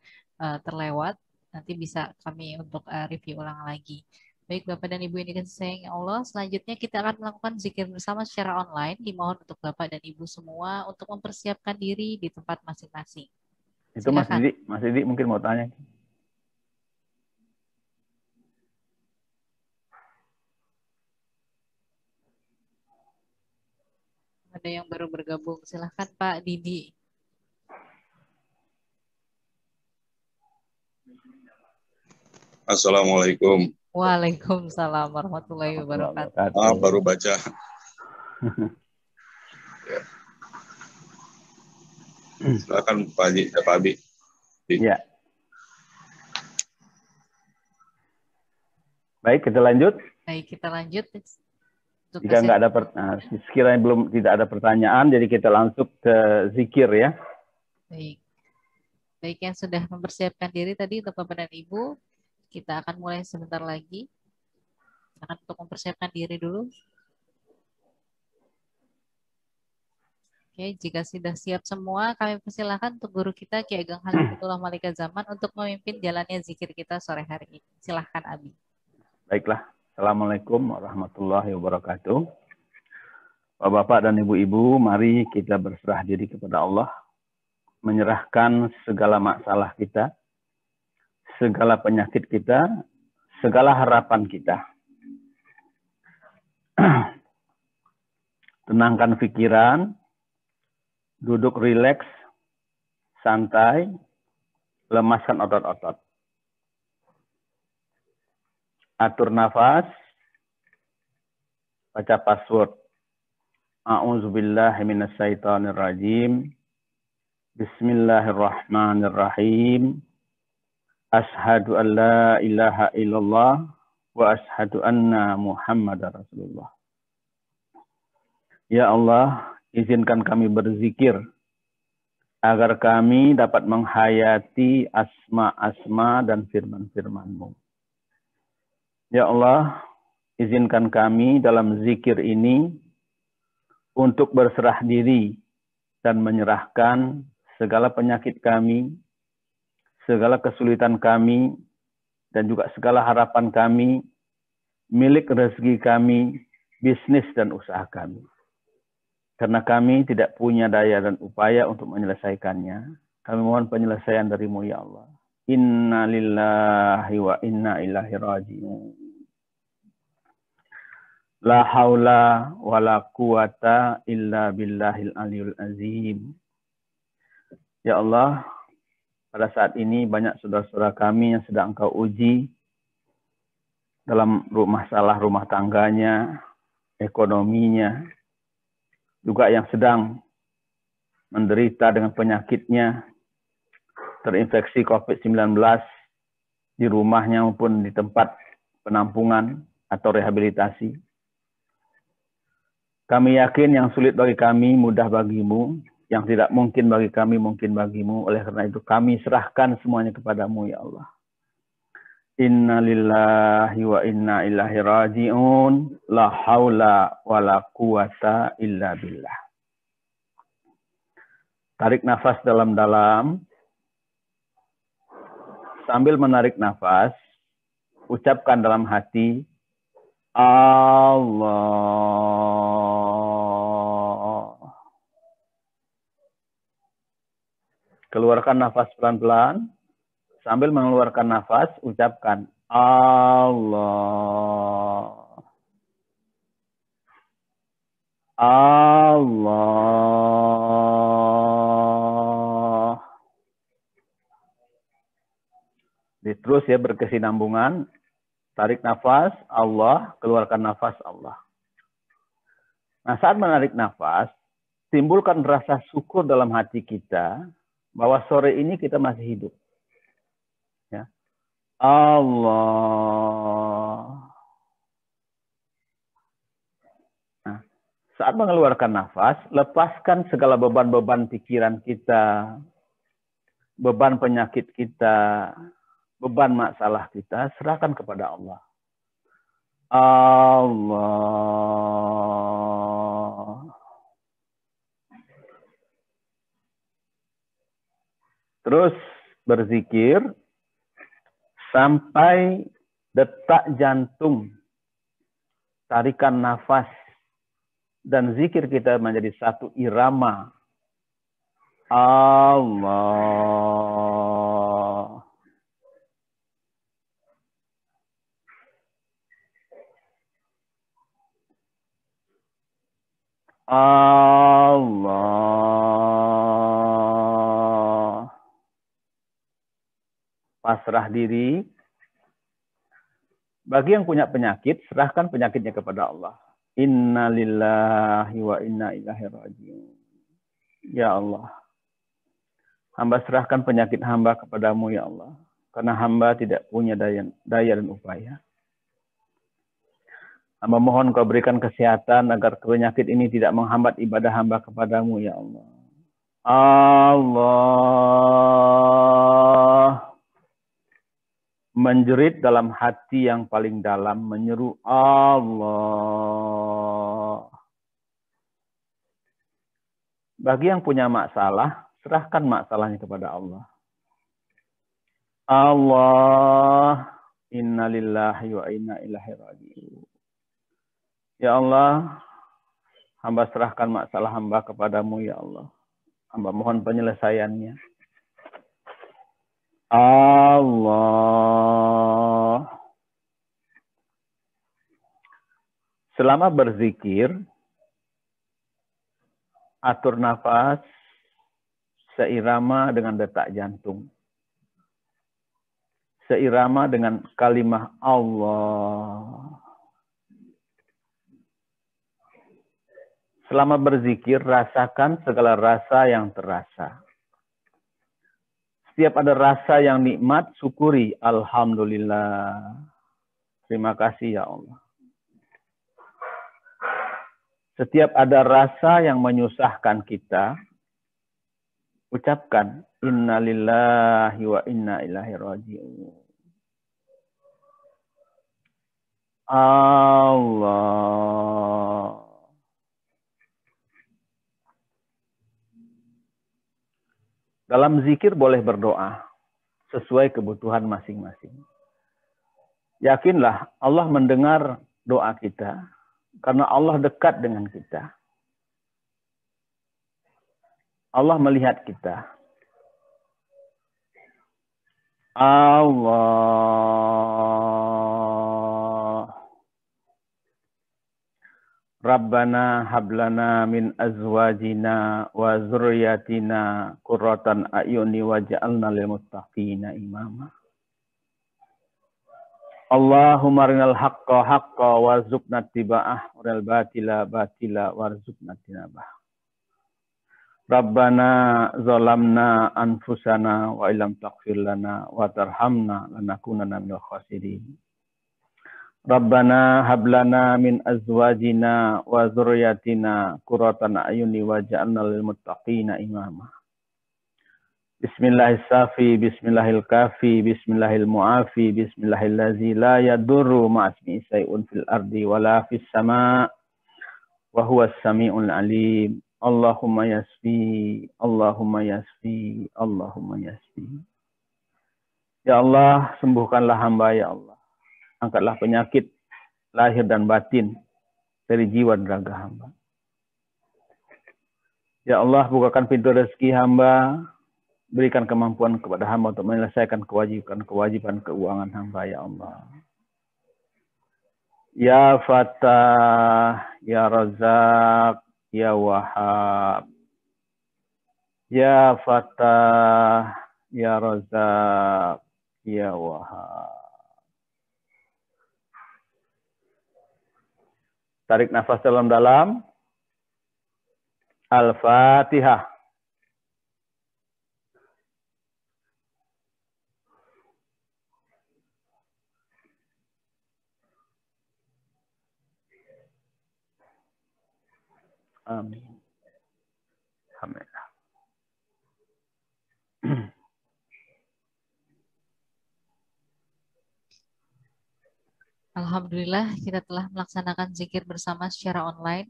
terlewat. Nanti bisa kami untuk review ulang lagi. Baik Bapak dan Ibu yang dikasihi sayang Allah, selanjutnya kita akan melakukan zikir bersama secara online. Dimohon untuk Bapak dan Ibu semua untuk mempersiapkan diri di tempat masing-masing. Itu silakan. Mas Didi mungkin mau tanya. Ada yang baru bergabung, silahkan Pak Didi. Assalamualaikum. Waalaikumsalam warahmatullahi wabarakatuh. Baru baca. Silakan Pak Haji, Pak Abi. Ya. Baik, kita lanjut. Baik, kita lanjut. Jika nggak ada sekiranya tidak ada pertanyaan, jadi kita langsung ke zikir ya. Baik. Baik, yang sudah mempersiapkan diri tadi untuk Bapak dan Ibu, kita akan mulai sebentar lagi. Akan untuk mempersiapkan diri dulu. Oke, jika sudah siap semua, kami persilahkan untuk guru kita Ki Ageng Halifatullah Malikazzaman untuk memimpin jalannya zikir kita sore hari ini. Silahkan Abi. Baiklah. Assalamualaikum warahmatullahi wabarakatuh. Bapak-bapak dan ibu-ibu, mari kita berserah diri kepada Allah, menyerahkan segala masalah kita, segala penyakit kita, segala harapan kita. Tenangkan pikiran, duduk rileks, santai, lemaskan otot-otot. Atur nafas, baca password. A'udzubillahi minasyaitonirrajim. Bismillahirrahmanirrahim. Ashhadu an la ilaha illallah wa ashhadu anna Muhammadar Rasulullah. Ya Allah, izinkan kami berzikir agar kami dapat menghayati asma-asma dan firman-firman-Mu. Ya Allah, izinkan kami dalam zikir ini untuk berserah diri dan menyerahkan segala penyakit kami, segala kesulitan kami, dan juga segala harapan kami, milik rezeki kami, bisnis dan usaha kami. Karena kami tidak punya daya dan upaya untuk menyelesaikannya, kami mohon penyelesaian dari-Mu, ya Allah. Inna lillahi wa inna ilaihi raji'un. La haula wa la quwata illa billahil aliyul azim. Ya Allah, pada saat ini banyak saudara-saudara kami yang sedang Engkau uji dalam masalah rumah tangganya, ekonominya, juga yang sedang menderita dengan penyakitnya, terinfeksi COVID-19 di rumahnya maupun di tempat penampungan atau rehabilitasi. Kami yakin yang sulit bagi kami mudah bagi-Mu, yang tidak mungkin bagi kami mungkin bagi-Mu. Oleh karena itu kami serahkan semuanya kepada-Mu, ya Allah. Inna lillahi wa inna ilaihi raji'un. La haula wa la quwata illa billah. Tarik nafas dalam-dalam. Sambil menarik nafas, ucapkan dalam hati, Allah. Keluarkan nafas pelan-pelan. Sambil mengeluarkan nafas, ucapkan Allah. Allah. Terus ya berkesinambungan. Tarik nafas, Allah. Keluarkan nafas, Allah. Nah, saat menarik nafas, timbulkan rasa syukur dalam hati kita bahwa sore ini kita masih hidup. Ya. Allah. Nah, saat mengeluarkan nafas, lepaskan segala beban-beban pikiran kita, beban penyakit kita, beban masalah kita, serahkan kepada Allah. Allah. Terus berzikir sampai detak jantung, tarikan nafas, dan zikir kita menjadi satu irama. Allah. Allah. Pasrah diri. Bagi yang punya penyakit, serahkan penyakitnya kepada Allah. Inna lillahi wa inna ilaihi raji'un. Ya Allah, Hamba serahkan penyakit hamba kepadamu ya Allah. Karena hamba tidak punya daya dan upaya. Hamba mohon kau berikan kesehatan agar penyakit ini tidak menghambat ibadah hamba kepadamu ya Allah. Allah menjerit dalam hati yang paling dalam, menyeru Allah. Bagi yang punya masalah, serahkan masalahnya kepada Allah. Allah, inna lillahi wa inna ilaihi raji'un. Ya Allah, hamba serahkan masalah hamba kepadamu ya Allah. Hamba mohon penyelesaiannya. Allah. Selama berzikir, atur nafas seirama dengan detak jantung. Seirama dengan kalimah Allah. Selama berzikir, rasakan segala rasa yang terasa. Setiap ada rasa yang nikmat, syukuri. Alhamdulillah. Terima kasih ya Allah. Setiap ada rasa yang menyusahkan kita, ucapkan inna lillahi wa inna ilaihi raji'un. Allah. Dalam zikir boleh berdoa sesuai kebutuhan masing-masing. Yakinlah Allah mendengar doa kita karena Allah dekat dengan kita. Allah melihat kita. Allah. Rabbana hablana min azwajina wa zurriyatina qurratan a'yuni waj'alna lil muttaqina imama. Allahumma arinal haqqa haqqa warzuqna ittiba'ah wal batila batila warzuqna tinabah. Rabbana zalamna anfusana wa illam taghfir lana wa tarhamna lanakunanna minal khasirin. Rabbana hablana min azwajina wa dzurriyyatina qurratan a'yuni waj'alna lil muttaqina imama. Bismillahis safi, bismillahil kafi, bismillahil muafi, bismillahillazi la yadurru ma'asmi syai'un fil ardi wala fis sama' wa huwas sami'ul alim. Allahumma yasfi, Allahumma yasfi, Allahumma yasfi. Ya Allah, sembuhkanlah hamba ya Allah. Angkatlah penyakit lahir dan batin dari jiwa dan raga hamba. Ya Allah, bukakan pintu rezeki hamba. Berikan kemampuan kepada hamba untuk menyelesaikan kewajiban keuangan hamba ya Allah. Ya Fatah, Ya Razak, Ya Wahab. Ya Fatah, Ya Razak, Ya Wahab. Tarik nafas dalam-dalam. Al-Fatihah. Amin. Alhamdulillah. Alhamdulillah kita telah melaksanakan zikir bersama secara online.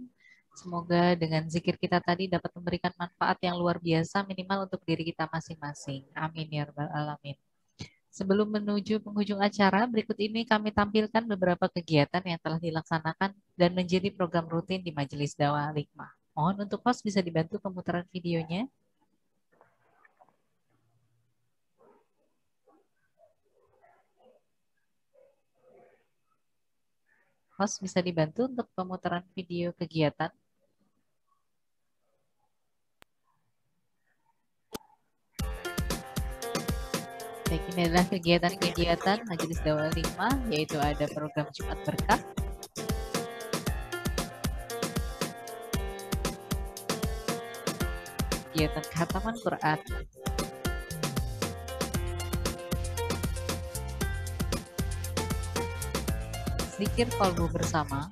Semoga dengan zikir kita tadi dapat memberikan manfaat yang luar biasa minimal untuk diri kita masing-masing. Amin ya rabbal alamin. Sebelum menuju penghujung acara, berikut ini kami tampilkan beberapa kegiatan yang telah dilaksanakan dan menjadi program rutin di Majelis Dakwah Al-Hikmah. Mohon untuk host bisa dibantu pemutaran videonya. Host bisa dibantu untuk pemutaran video kegiatan. Baik, ini adalah kegiatan-kegiatan Majelis Dakwah Al-Hikmah, yaitu ada program Jumat Berkah, kegiatan khataman Quran, zikir kolbu bersama,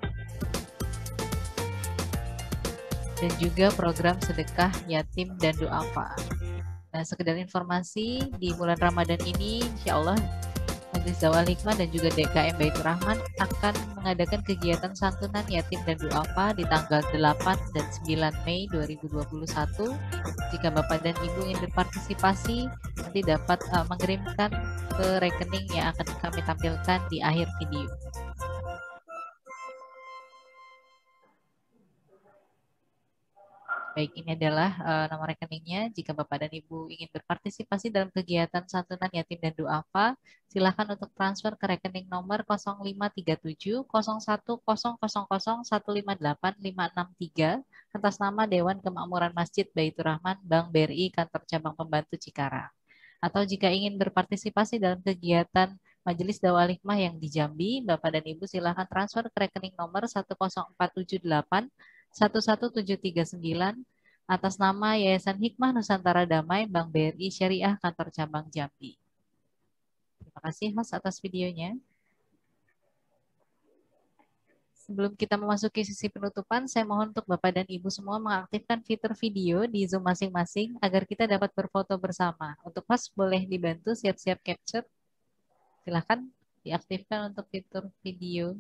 dan juga program sedekah yatim dan duafa. Nah, sekedar informasi, di bulan Ramadan ini insya Allah Majelis Dakwah Hikmah dan juga DKM Baitur Rahman akan mengadakan kegiatan santunan yatim dan duafa di tanggal 8 dan 9 Mei 2021. Jika Bapak dan Ibu ingin berpartisipasi, nanti dapat mengirimkan ke rekening yang akan kami tampilkan di akhir video. Baik, ini adalah nomor rekeningnya. Jika Bapak dan Ibu ingin berpartisipasi dalam kegiatan santunan yatim dan duafa, silakan untuk transfer ke rekening nomor 0537 01000158 563 atas nama Dewan Kemakmuran Masjid Baitur Rahman Bank BRI Kantor Cabang Pembantu Cikarang. Atau jika ingin berpartisipasi dalam kegiatan Majelis Dakwah Hikmah yang di Jambi, Bapak dan Ibu silakan transfer ke rekening nomor 10478 11739 atas nama Yayasan Hikmah Nusantara Damai Bank BRI Syariah Kantor Cabang Jambi. Terima kasih Mas atas videonya. Sebelum kita memasuki sesi penutupan, saya mohon untuk Bapak dan Ibu semua mengaktifkan fitur video di Zoom masing-masing agar kita dapat berfoto bersama. Untuk Mas boleh dibantu siap-siap capture. Silakan diaktifkan untuk fitur video.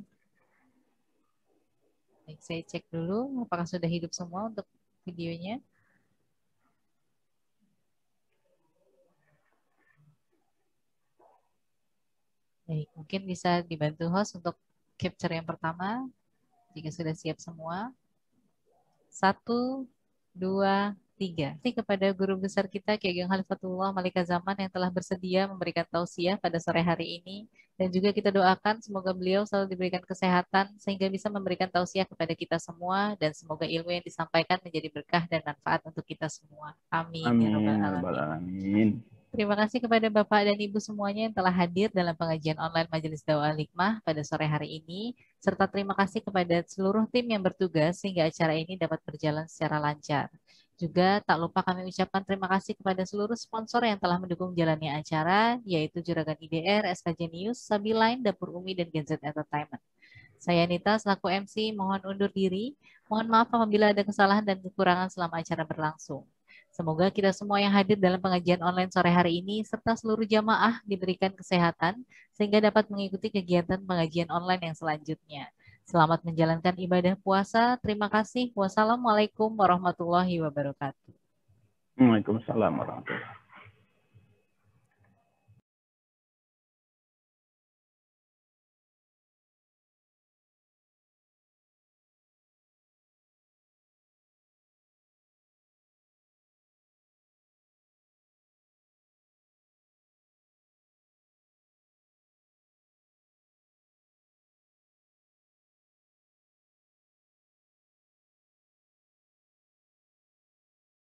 Baik, saya cek dulu apakah sudah hidup semua untuk videonya. Baik, mungkin bisa dibantu host untuk capture yang pertama. Jika sudah siap semua. 1, 2, 3. Terima kasih kepada guru besar kita Ki Ageng Khalifatullah Malika Zaman yang telah bersedia memberikan tausiah pada sore hari ini. Dan juga kita doakan semoga beliau selalu diberikan kesehatan sehingga bisa memberikan tausiah kepada kita semua dan semoga ilmu yang disampaikan menjadi berkah dan manfaat untuk kita semua. Amin. Amin. Ya Rabbal Alamin. Terima kasih kepada Bapak dan Ibu semuanya yang telah hadir dalam pengajian online Majelis Dakwah Hikmah pada sore hari ini. Serta terima kasih kepada seluruh tim yang bertugas sehingga acara ini dapat berjalan secara lancar. Juga tak lupa kami ucapkan terima kasih kepada seluruh sponsor yang telah mendukung jalannya acara, yaitu Juragan IDR, SKJ News, Sabiline, Dapur Umi, dan Gen Z Entertainment. Saya Nita selaku MC mohon undur diri. Mohon maaf apabila ada kesalahan dan kekurangan selama acara berlangsung. Semoga kita semua yang hadir dalam pengajian online sore hari ini serta seluruh jamaah diberikan kesehatan sehingga dapat mengikuti kegiatan pengajian online yang selanjutnya. Selamat menjalankan ibadah puasa. Terima kasih. Wassalamualaikum warahmatullahi wabarakatuh. Waalaikumsalam warahmatullahi wabarakatuh.